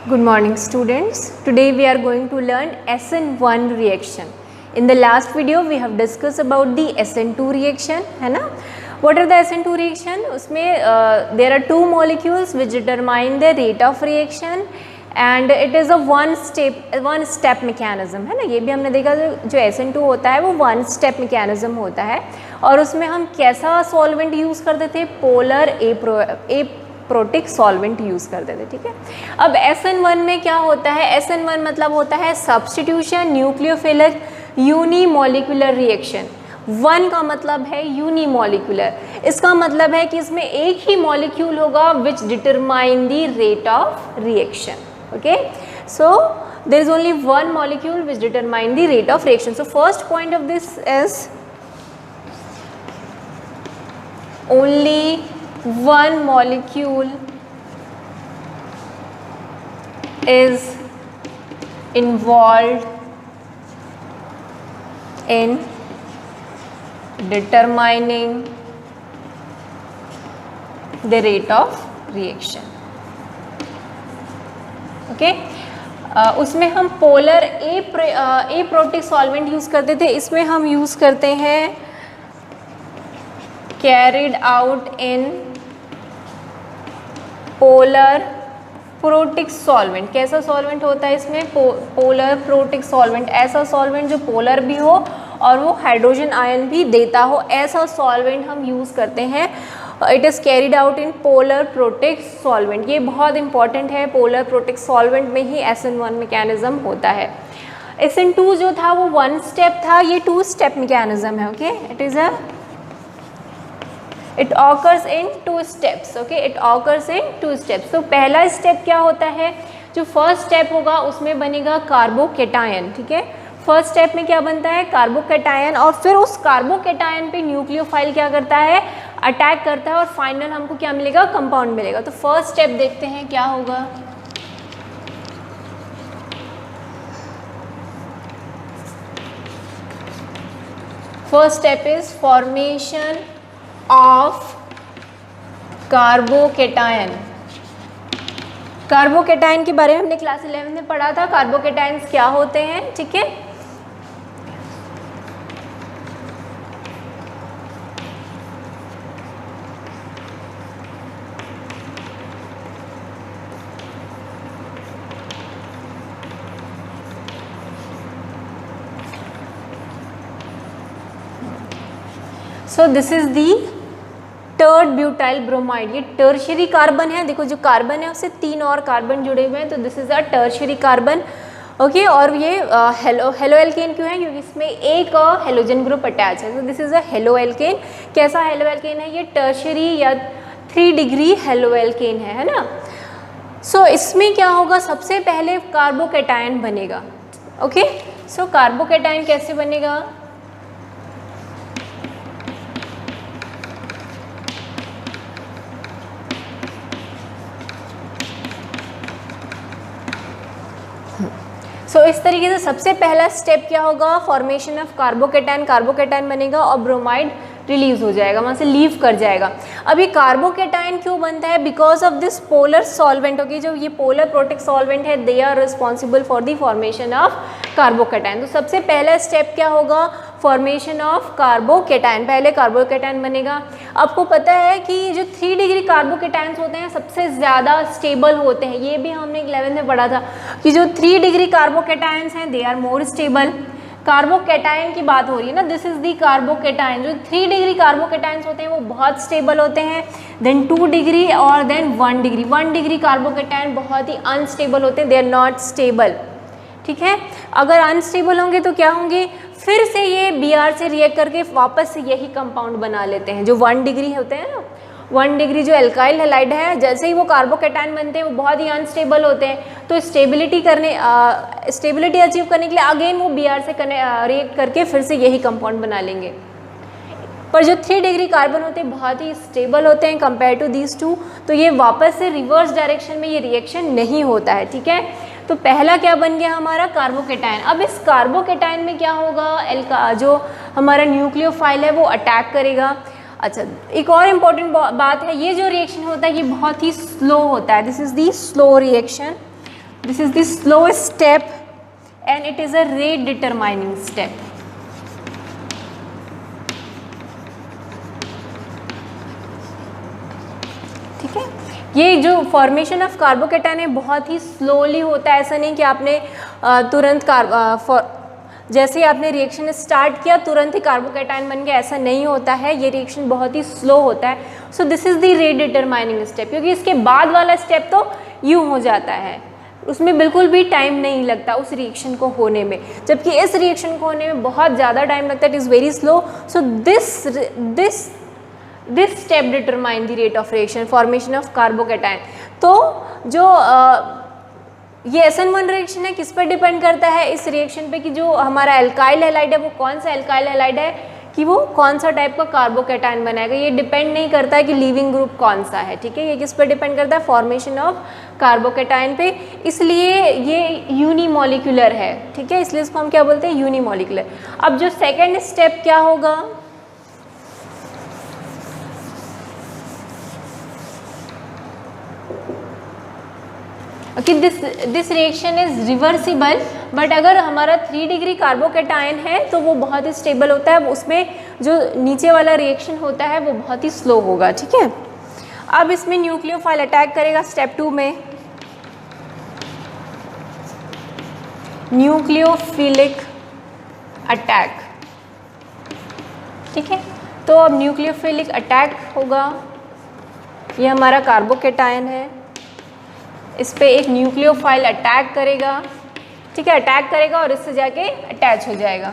Good morning students. Today we are going to learn SN1 reaction. In the last video we have discussed about the SN2 reaction, है ना? What are the SN2 reaction? उसमें there are two molecules which determine the rate of reaction and it is a one step mechanism, है ना? ये भी हमने देखा जो SN2 होता है वो one step mechanism होता है और उसमें हम कैसा solvent use करते थे? पोलर प्रोटिक सॉल्वेंट यूज़ करते थे, ठीक है। अब SN1 में क्या होता है? SN1 मतलब होता है substitution nucleophilic unimolecular reaction. One का मतलब है यूनिमोलिकुलर, इसका मतलब है कि इसमें एक ही मॉलिक्यूल होगा which determine the rate of reaction. Okay, so there is only one molecule which determine the rate of reaction. So first point of this is only one molecule is involved in determining the rate of reaction. Okay? उसमें हम polar aprotic solvent use करते थे, इसमें हम use करते हैं carried out in polar protic solvent. कैसा solvent होता है इसमें? पोलर प्रोटिक सॉल्वेंट, ऐसा सॉल्वेंट जो पोलर भी हो और वो हाइड्रोजन आयन भी देता हो, ऐसा सॉल्वेंट हम यूज़ करते हैं। It is carried out in polar protic solvent. ये बहुत इंपॉर्टेंट है, पोलर प्रोटिक सॉल्वेंट में ही SN1 मैकेनिज्म होता है। SN2 जो था वो वन स्टेप था, ये टू स्टेप मैकेनिज्म है। Okay, it occurs in two steps. Okay, it occurs in two steps. तो पहला स्टेप क्या होता है? जो फर्स्ट स्टेप होगा उसमें बनेगा कार्बोकेटायन, ठीक है। फर्स्ट स्टेप में क्या बनता है? कार्बोकेटायन, और फिर उस कार्बोकेटायन पे न्यूक्लियोफाइल क्या करता है? अटैक करता है और फाइनल हमको क्या मिलेगा? कंपाउंड मिलेगा। तो फर्स्ट स्टेप देखते हैं क्या होगा। First step is formation of carbocation. Carbocation के बारे में हमने क्लास 11 में पढ़ा था, कार्बोकेटायंस क्या होते हैं, ठीक है। सो this is the टर्ड butyl bromide. ये टर्शियरी कार्बन है, देखो जो कार्बन है उससे तीन और कार्बन जुड़े हुए हैं, तो this is a tertiary carbon. Okay, और ये हेलो एल्केन क्यों है? क्योंकि इसमें एक हेलोजन ग्रुप अटैच है, तो this is a halo alkane. कैसा हेलो एल्केन है? ये टर्शियरी या 3 डिग्री हेलो एल्केन है ना। सो इसमें क्या होगा? सबसे पहले कार्बोकेटायन बनेगा। ओके, सो कार्बोकेटायन कैसे बनेगा? इस तरीके से सबसे पहला स्टेप क्या होगा? फॉर्मेशन ऑफ कार्बोकेटायन, कार्बोकेटायन बनेगा और ब्रोमाइड रिलीज हो जाएगा, वहाँ से लीव कर जाएगा। अब ये कार्बोकेटायन क्यों बनता है? Because of this polar solvent. Okay, जो ये पोलर प्रोटिक सॉल्वेंट है, they are responsible for the formation of carbocation. तो सबसे पहला स्टेप क्या होगा? Formation of carbocation. पहले कार्बोकेटायन बनेगा। आपको पता है कि जो 3 डिग्री कार्बोकेटायंस होते हैं सबसे ज़्यादा स्टेबल होते हैं, ये भी हमने 11 में पढ़ा था कि जो 3 डिग्री कार्बोकेटायंस हैं they are more stable. Carbocation की बात हो रही है ना, दिस इज दी कार्बोकेटायन। जो 3 डिग्री कार्बोकेटायंस होते हैं वो बहुत स्टेबल होते हैं, देन 2 डिग्री और देन 1 डिग्री। 1 डिग्री कार्बोकेटायन बहुत ही अनस्टेबल होते हैं, दे आर नॉट स्टेबल, ठीक है। अगर अनस्टेबल होंगे तो क्या होंगे? फिर से ये Br से रिएक्ट करके वापस से यही कंपाउंड बना लेते हैं। जो 1 डिग्री होते हैं ना, 1 डिग्री जो एल्काइल हैलाइड है, जैसे ही वो कार्बोकेटायन बनते हैं वो बहुत ही अनस्टेबल होते हैं, तो स्टेबिलिटी अचीव करने के लिए अगेन वो Br से रिएक्ट करके फिर से यही कंपाउंड बना लेंगे। पर जो 3 डिग्री कार्बन होते हैं बहुत ही स्टेबल होते हैं कंपेयर टू दीज टू, तो ये वापस से रिवर्स डायरेक्शन में ये रिएक्शन नहीं होता है, ठीक है। तो पहला क्या बन गया हमारा? कार्बोकेटायन। अब इस कार्बोकेटायन में क्या होगा? जो हमारा न्यूक्लियोफाइल है वो अटैक करेगा। अच्छा, एक और इम्पॉर्टेंट बात है, ये जो रिएक्शन होता है ये बहुत ही स्लो होता है, this is the slow reaction. This is the slowest step and it is a rate determining step. ठीक है, ये जो फॉर्मेशन ऑफ कार्बोकेटायन है बहुत ही स्लोली होता है। ऐसा नहीं कि आपने तुरंत जैसे ही आपने रिएक्शन स्टार्ट किया तुरंत ही कार्बोकेटायन बन गया, ऐसा नहीं होता है। ये रिएक्शन बहुत ही स्लो होता है। सो this is the rate determining step, क्योंकि इसके बाद वाला स्टेप तो यूँ हो जाता है, उसमें बिल्कुल भी टाइम नहीं लगता उस रिएक्शन को होने में, जबकि इस रिएक्शन को होने में बहुत ज़्यादा टाइम लगता है। It is very slow. So this step determine the rate of reaction, formation of carbocation. तो जो ये SN1 रिएक्शन है किस पर डिपेंड करता है इस रिएक्शन पे, कि जो हमारा एल्काइल हैलाइड है वो कौन सा एल्काइल हैलाइड है, कि वो कौन सा टाइप का कार्बोकेटायन बनाएगा। ये डिपेंड नहीं करता है कि लीविंग ग्रुप कौन सा है। ठीक है, ये किस पर डिपेंड करता है, फॉर्मेशन ऑफ कार्बोकेटायन पे, इसलिए ये यूनिमॉलिक्यूलर है। ठीक है, इसलिए इसको हम क्या बोलते हैं, यूनिमॉलिक्यूलर। अब जो सेकेंड स्टेप क्या होगा, कि this reaction is reversible, but अगर हमारा 3 डिग्री कार्बोकेटायन है तो वो बहुत ही स्टेबल होता है, उसमें जो नीचे वाला रिएक्शन होता है वो बहुत ही स्लो होगा। ठीक है, अब इसमें न्यूक्लियोफाइल अटैक करेगा स्टेप 2 में, न्यूक्लियोफिलिक अटैक। ठीक है, तो अब न्यूक्लियोफिलिक अटैक होगा, ये हमारा कार्बोकेटायन है, इस पे एक न्यूक्लियोफाइल अटैक करेगा। ठीक है, अटैक करेगा और इससे जाके अटैच हो जाएगा।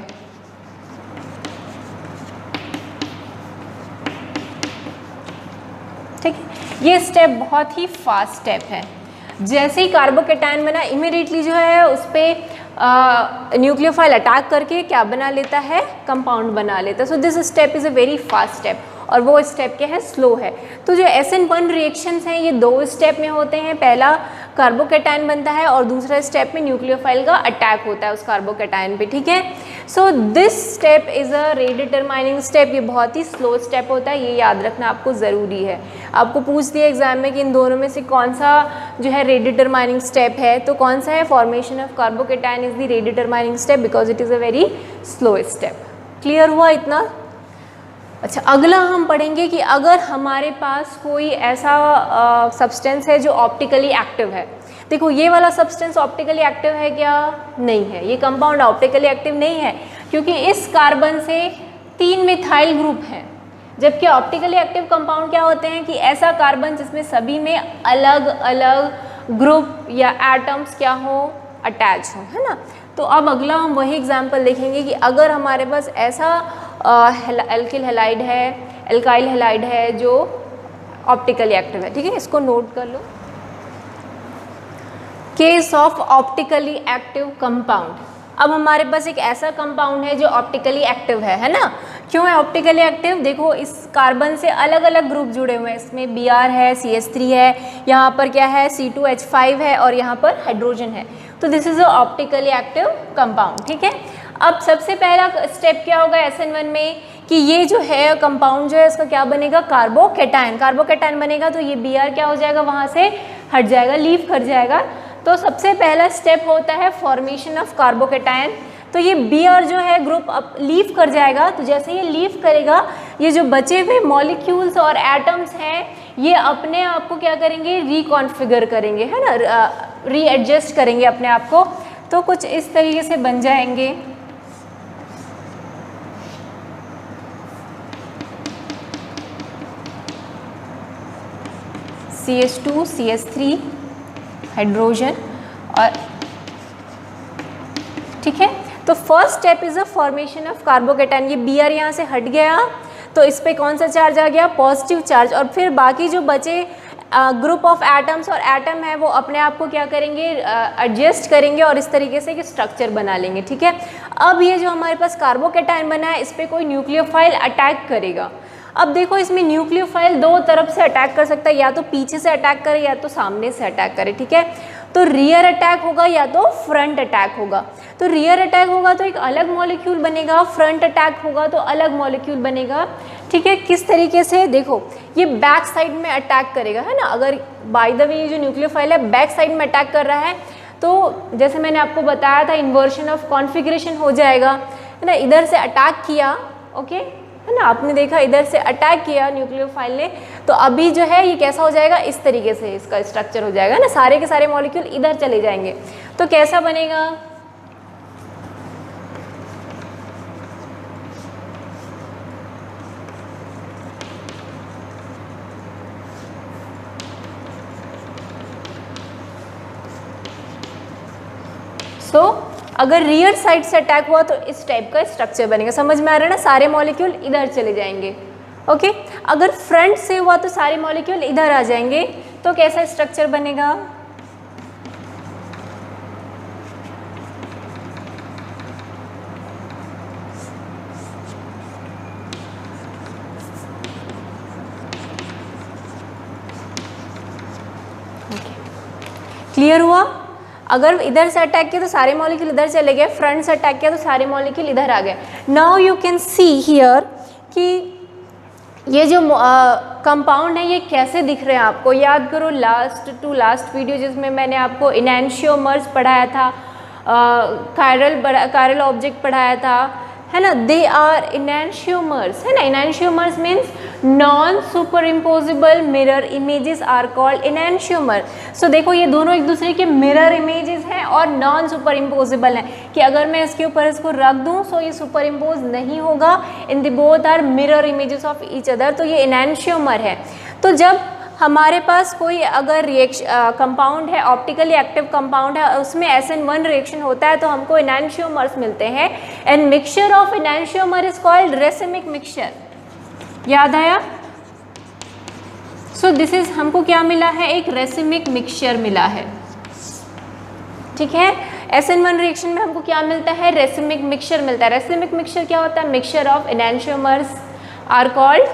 ठीक है, ये स्टेप बहुत ही फास्ट स्टेप है। जैसे ही कार्बोकेटायन बना इमीडिएटली जो है उस पर न्यूक्लियोफाइल अटैक करके क्या बना लेता है, कंपाउंड बना लेता है। So this step is a very fast step, और वो स्टेप क्या है, स्लो है। तो जो SN1 रिएक्शंस हैं ये 2 स्टेप में होते हैं, पहला कार्बोकेटायन बनता है और दूसरा स्टेप में न्यूक्लियोफाइल का अटैक होता है उस कार्बोकेटायन पे। ठीक है, so this step is a rate determining step, ये बहुत ही स्लो स्टेप होता है, ये याद रखना आपको ज़रूरी है। आपको पूछ दिया एग्जाम में कि इन दोनों में से कौन सा जो है रेट डिटरमाइनिंग स्टेप है, तो कौन सा है, formation of carbocation is the rate determining step because it is a very slow step. Clear हुआ इतना? अच्छा, अगला हम पढ़ेंगे कि अगर हमारे पास कोई ऐसा सब्सटेंस है जो ऑप्टिकली एक्टिव है। देखो, ये वाला सब्सटेंस ऑप्टिकली एक्टिव है क्या? नहीं है, ये कंपाउंड ऑप्टिकली एक्टिव नहीं है, क्योंकि इस कार्बन से 3 मिथाइल ग्रुप हैं, जबकि ऑप्टिकली एक्टिव कंपाउंड क्या होते हैं कि ऐसा कार्बन जिसमें सभी में अलग अलग ग्रुप या एटम्स क्या हो, अटैच हो, है ना। तो अब अगला हम वही एग्जाम्पल देखेंगे कि अगर हमारे पास ऐसा एल्किल हैलाइड है, एल्काइल हैलाइड है जो ऑप्टिकली एक्टिव है। ठीक है, इसको नोट कर लो। Case of optically active compound. अब हमारे पास एक ऐसा कंपाउंड है जो ऑप्टिकली एक्टिव है ना। क्यों है ऑप्टिकली एक्टिव? देखो, इस कार्बन से अलग अलग ग्रुप जुड़े हुए हैं, इसमें Br है, CH3 है, यहाँ पर क्या है, C2H5 है और यहाँ पर हाइड्रोजन है। तो this is a optically active compound. ठीक है, अब सबसे पहला स्टेप क्या होगा SN1 में कि ये जो है कंपाउंड जो है इसका क्या बनेगा, कार्बोकेटायन। कार्बोकेटायन बनेगा तो ये Br क्या हो जाएगा, वहाँ से हट जाएगा, लीव कर जाएगा। तो सबसे पहला स्टेप होता है फॉर्मेशन ऑफ कार्बोकेटायन। तो ये Br जो है ग्रुप अब लीव कर जाएगा। तो जैसे ये लीव करेगा, ये जो बचे हुए मॉलिक्यूल्स और एटम्स हैं ये अपने आप को क्या करेंगे, रिकॉन्फिगर करेंगे, है ना, रीएडजस्ट करेंगे अपने आप को। तो कुछ इस तरीके से बन जाएंगे। CH2, CH3, हाइड्रोजन और ठीक है। तो first step is a formation of carbocation. ये Br यहाँ से हट गया तो इस पे कौन सा चार्ज आ गया, पॉजिटिव चार्ज। और फिर बाकी जो बचे ग्रुप ऑफ एटम्स और एटम है वो अपने आप को क्या करेंगे, एडजस्ट करेंगे और इस तरीके से कि स्ट्रक्चर बना लेंगे। ठीक है, अब ये जो हमारे पास कार्बोकेटायन बना है इस पर कोई न्यूक्लियोफाइल अटैक करेगा। अब देखो, इसमें न्यूक्लियोफाइल 2 तरफ से अटैक कर सकता है, या तो पीछे से अटैक करे या तो सामने से अटैक करे। ठीक है, तो रियर अटैक होगा या तो फ्रंट अटैक होगा। तो रियर अटैक होगा तो एक अलग मॉलिक्यूल बनेगा, फ्रंट अटैक होगा तो अलग मॉलिक्यूल बनेगा। ठीक है, किस तरीके से, देखो ये बैक साइड में अटैक करेगा, है ना। अगर बाय द वे ये जो न्यूक्लियोफाइल है बैक साइड में अटैक कर रहा है तो जैसे मैंने आपको बताया था इन्वर्शन ऑफ कॉन्फ़िगरेशन हो जाएगा, है ना। इधर से अटैक किया, ओके, है ना, आपने देखा इधर से अटैक किया न्यूक्लियोफाइल ने, तो अभी जो है ये कैसा हो जाएगा, इस तरीके से इसका स्ट्रक्चर हो जाएगा ना, सारे के सारे मॉलिक्यूल इधर चले जाएंगे। तो कैसा बनेगा, अगर रियर साइड से अटैक हुआ तो इस टाइप का स्ट्रक्चर बनेगा। समझ में आ रहा है ना, सारे मॉलिक्यूल इधर चले जाएंगे, ओके। अगर फ्रंट से हुआ तो सारे मॉलिक्यूल इधर आ जाएंगे, तो कैसा स्ट्रक्चर बनेगा, क्लियर हुआ। अगर इधर से अटैक किया तो सारे मॉलिक्यूल इधर चले गए, फ्रंट से अटैक किया तो सारे मॉलिक्यूल इधर आ गए। Now you can see here कि ये जो कंपाउंड है ये कैसे दिख रहे हैं आपको। याद करो लास्ट वीडियो जिसमें मैंने आपको इनैंशियोमर्स पढ़ाया था, कायरल ऑब्जेक्ट पढ़ाया था, है ना। दे आर इनैंशियोमर्स, है ना। Enantiomers means non superimposable mirror images are called enantiomer. So देखो ये दोनों एक दूसरे के मिरर इमेजेस हैं और नॉन सुपर इम्पोजिबल हैं, कि अगर मैं इसके ऊपर इसको रख दूं सो ये सुपर इम्पोज नहीं होगा, in the both are mirror images of each other, तो ये इनैंशियोमर है। तो जब हमारे पास कोई अगर कंपाउंड है, ऑप्टिकली एक्टिव कंपाउंड है, उसमें SN1 रिएक्शन होता है तो हमको इनैंशियोमर्स मिलते हैं, and mixture of enantiomer is called racemic mixture. याद आया। सो दिस इज, हमको क्या मिला है, एक रेसिमिक मिक्सचर मिला है, ठीक है। SN1 रिएक्शन में हमको क्या मिलता है, रेसिमिक मिक्सचर मिलता है। रेसिमिक मिक्सचर क्या होता है, mixture of enantiomers are called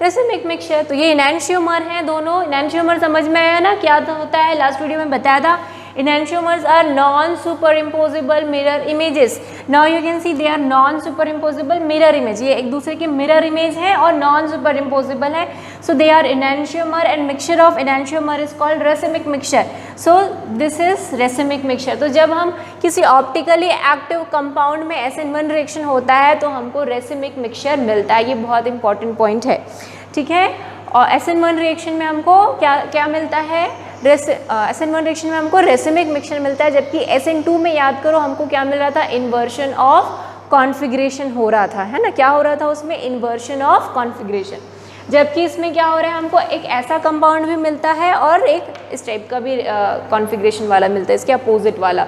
racemic mixture. तो ये इनैंशियोमर हैं दोनों। इनैंशियोमर समझ में आया ना, क्या होता है, लास्ट वीडियो में बताया था। Enantiomers are non superimposable mirror images. Now you can see they are non superimposable mirror image, ये एक दूसरे के मिरर इमेज है और नॉन सुपर इम्पोजिबल है। So they are enantiomer and mixture of enantiomer is called racemic mixture. So this is racemic mixture. तो जब हम किसी ऑप्टिकली एक्टिव कंपाउंड में SN1 रिएक्शन होता है तो हमको रेसिमिक मिक्सचर मिलता है। ये बहुत इंपॉर्टेंट पॉइंट है, ठीक है। और SN1 रिएक्शन में हमको क्या मिलता है, SN1 रिएक्शन में हमको रेसिमिक मिक्सचर मिलता है, जबकि SN2 में याद करो हमको क्या मिल रहा था, इन्वर्शन ऑफ कॉन्फ़िगरेशन हो रहा था, है ना। क्या हो रहा था उसमें, इन्वर्शन ऑफ कॉन्फ़िगरेशन। जबकि इसमें क्या हो रहा है, हमको एक ऐसा कंपाउंड भी मिलता है और एक इस टाइप का भी कॉन्फ़िगरेशन वाला मिलता है, इसके अपोजिट वाला।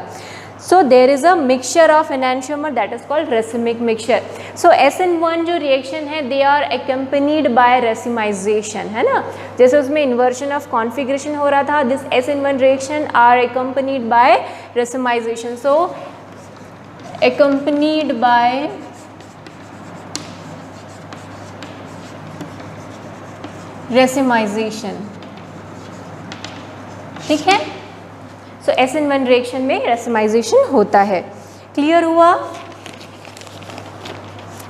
So there is a mixture of enantiomer that is called racemic mixture. So SN1 जो reaction है they are accompanied by racemization, है ना। जैसे उसमें inversion of configuration हो रहा था, this SN1 reaction are accompanied by racemization. So accompanied by racemization, ठीक है। सो SN1 रिएक्शन में रेसिमाइजेशन होता है। क्लियर हुआ।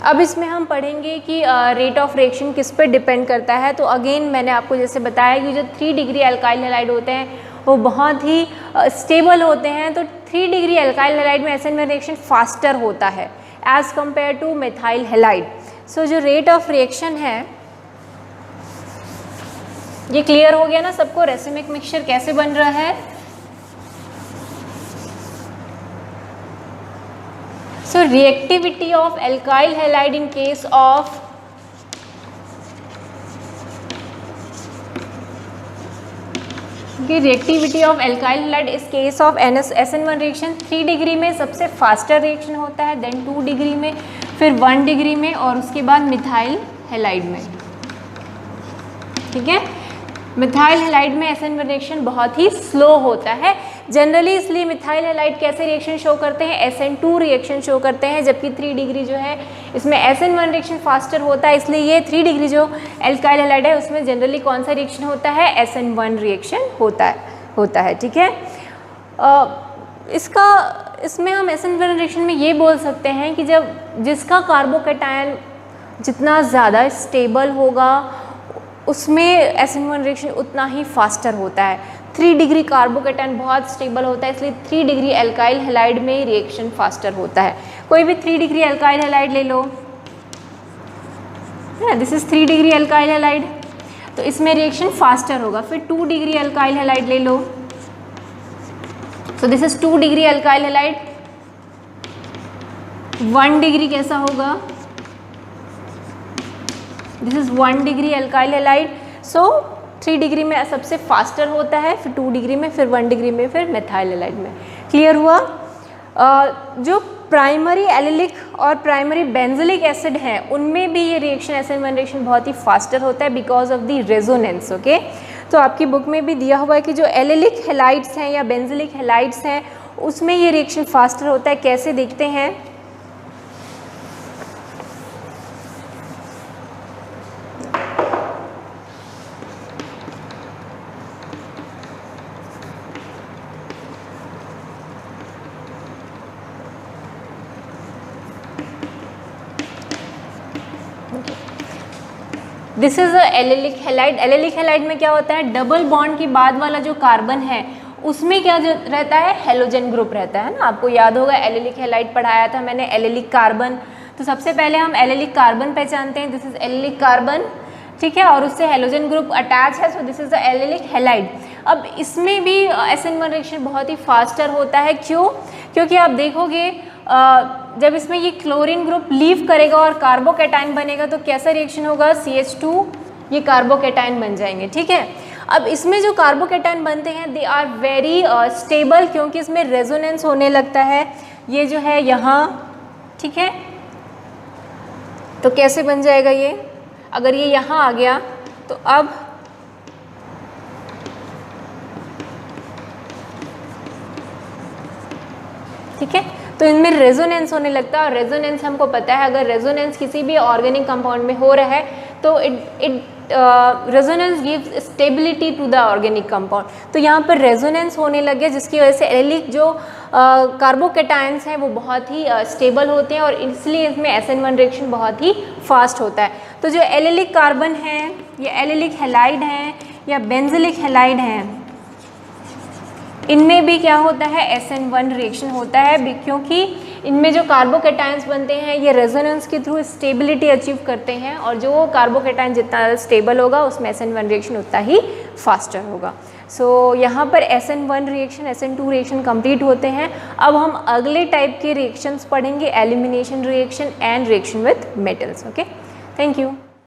अब इसमें हम पढ़ेंगे कि रेट ऑफ रिएक्शन किस पे डिपेंड करता है। तो अगेन मैंने आपको जैसे बताया कि जो 3 डिग्री एल्काइल हैलाइड होते हैं वो बहुत ही स्टेबल होते हैं। तो 3 डिग्री एल्काइल हैलाइड में SN1 रिएक्शन फास्टर होता है as compared to methyl halide. So जो रेट ऑफ रिएक्शन है ये क्लियर हो गया ना सबको, रेसिमिक मिक्सचर कैसे बन रहा है। So reactivity of alkyl halide in case of reactivity of alkyl halide is case of SN1 reaction 3 degree में सबसे फास्टर रिएक्शन होता है, देन 2 डिग्री में, फिर 1 डिग्री में और उसके बाद मिथाइल हैलाइड में, ठीक है। मिथाइल हैलाइड में SN1 रिएक्शन बहुत ही स्लो होता है जनरली, इसलिए मिथाइल हैलाइड कैसे रिएक्शन शो करते हैं, SN2 रिएक्शन शो करते हैं, जबकि 3 डिग्री जो है इसमें SN1 रिएक्शन फास्टर होता है, इसलिए ये 3 डिग्री जो एल्काइल हैलाइड है उसमें जनरली कौन सा रिएक्शन होता है, SN1 रिएक्शन होता है, ठीक है। इसमें हम SN1 रिएक्शन में ये बोल सकते हैं कि जब जिसका कार्बोकैटायन जितना ज़्यादा स्टेबल होगा उसमें SN1 रिएक्शन उतना ही फास्टर होता है। 3 डिग्री कार्बोकेटायन बहुत स्टेबल होता है, इसलिए 3 डिग्री एल्काइल हैलाइड में रिएक्शन फास्टर होता है। कोई भी 3 डिग्री एल्काइल हैलाइड ले लो, this is 3 degree alkyl halide, तो इसमें रिएक्शन फास्टर होगा। फिर 2 डिग्री एल्काइल हैलाइड ले लो, so this is 2 degree alkyl halide. 1 degree कैसा होगा, this is 1 degree alkyl halide. So 3 degree में सबसे फास्टर होता है, फिर 2 डिग्री में, फिर 1 डिग्री में, फिर मेथाइल हैलाइड में। क्लियर हुआ? जो प्राइमरी एलिलिक और प्राइमरी बेंजोलिक एसिड हैं उनमें भी ये रिएक्शन SN1 रिएक्शन बहुत ही फास्टर होता है because of the resonance. Okay, तो आपकी बुक में भी दिया हुआ है कि जो एलिलिक हैलाइड्स हैं या बेंजोलिक हैलाइड्स हैं उसमें ये रिएक्शन फास्टर होता है। कैसे देखते हैं? This is a allylic halide. Allylic halide में क्या होता है, डबल बॉन्ड के बाद वाला जो कार्बन है उसमें क्या रहता है, हेलोजन ग्रुप रहता है ना। आपको याद होगा एलिलिक हैलाइड पढ़ाया था मैंने, एलिलिक कार्बन। तो सबसे पहले हम एलिलिक कार्बन पहचानते हैं, दिस इज एलिलिक कार्बन, ठीक है, और उससे हेलोजन ग्रुप अटैच है, सो this is the allylic halide. अब इसमें भी SN1 रिएक्शन बहुत ही फास्टर होता है। क्यों? क्योंकि आप देखोगे जब इसमें ये क्लोरीन ग्रुप लीव करेगा और कार्बोकेटाइन बनेगा तो कैसा रिएक्शन होगा, CH2 ये कार्बोकेटाइन बन जाएंगे, ठीक है। अब इसमें जो कार्बोकेटाइन बनते हैं दे आर वेरी स्टेबल, क्योंकि इसमें रेजोनेंस होने लगता है, ये जो है यहाँ, ठीक है। तो कैसे बन जाएगा ये, अगर ये यहाँ आ गया तो अब ठीक है, तो इनमें रेजोनेंस होने लगता है। और रेजोनेंस हमको पता है, अगर रेजोनेंस किसी भी ऑर्गेनिक कंपाउंड में हो रहा है तो it resonance gives stability to the organic compound. तो यहाँ पर रेजोनेंस होने लगे जिसकी वजह से एलिलिक जो कार्बोकेटाइंस हैं वो बहुत ही स्टेबल होते हैं और इसलिए इसमें SN1 रिएक्शन बहुत ही फास्ट होता है। तो जो एलिलिक कार्बन है या एलिलिक हैलाइड हैं या बेंजोलिक हैलाइड हैं इनमें भी क्या होता है, SN1 रिएक्शन होता है, क्योंकि इनमें जो कार्बोकेटाइंस बनते हैं ये रेजोनेंस के थ्रू स्टेबिलिटी अचीव करते हैं और जो कार्बोकेटाइन जितना स्टेबल होगा उसमें SN1 रिएक्शन उतना ही फास्टर होगा। सो यहाँ पर SN1 reaction SN2 reaction complete होते हैं। अब हम अगले टाइप के रिएक्शंस पढ़ेंगे, elimination reaction and reaction with metals. Okay, thank you.